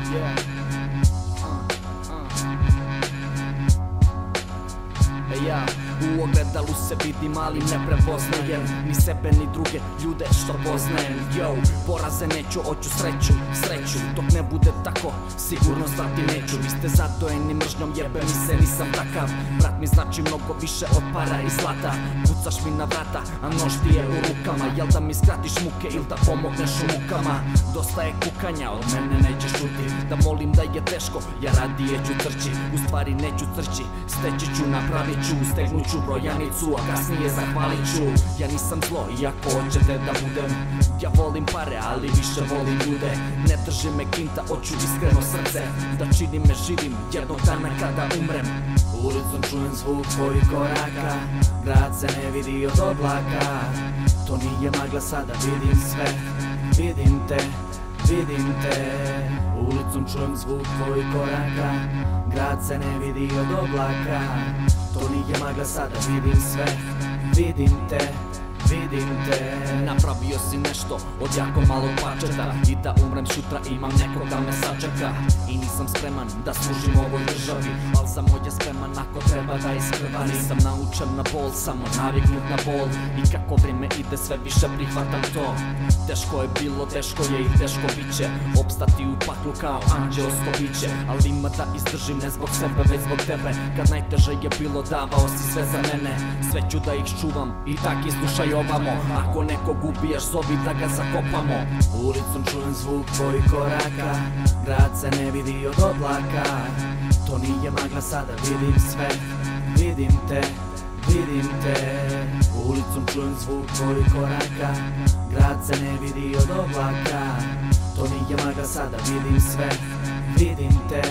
Yeah. Ja u ogledalu se vidim, ali ne prepoznajem ni sebe ni druge ljude što poznajem. Yo, poraze neću, hoću sreću, dok ne bude tako sigurno stati neću. Vi ste zadojeni mržnjom, jebe mi se, nisam takav. Brat mi znači mnogo više od para i zlata. Kucaš mi na vrata, a nož ti je u rukama. Jel da mi skratiš muke ili da pomogneš u mukama? Dosta je kukanja, od mene nećeš čuti da molim da je teško, ja radije ću trči. U stvari neću trči, steći ću, napravit ću, stegnut ću brojanicu, a kasnije zahvalit ću. Ja nisam zlo, iako hoćete da budem. Ja volim pare, ali više volim ljude. Ne drži me kinta, hoću iskreno srce, da čini me živim jednog dana kada umrem. Ulicom čujem zvuk tvojih koraka, grad se ne vidi od oblaka. To nije magla, sada vidim sve, vidim te. Ulicom čujem zvuk tvojih koraka, grad se ne vidi od oblaka. To nije magla, sada vidim sve, vidim te. Napravio si nešto od jako malog parčeta, i da umrem sutra imam nekog da me sačeka. I nisam spreman da služim ovoj državi, al sam ovdje spreman ako treba da iskrva. Nisam naučen na bol, samo naviknut na bol, i kako vrijeme ide sve više prihvatam to. Teško je bilo, teško je i teško biće, opstati u paklu kao anđelsko biće. Ali ima da izdržim, ne zbog sebe već zbog tebe. Kad najteže je bilo, davao si sve za mene. Sve ću da ih čuvam i tak islušaj ovamo. Ako nekog ubiješ, zovi da ga zakopamo. Ulicom čujem zvuk tvojih koraka, grad se ne vidi od oblaka. To nije magla, sada vidim sve, vidim te. Ulicom čujem zvuk tvojih koraka, grad se ne vidi od oblaka. To nije magla, sada vidim sve, vidim te.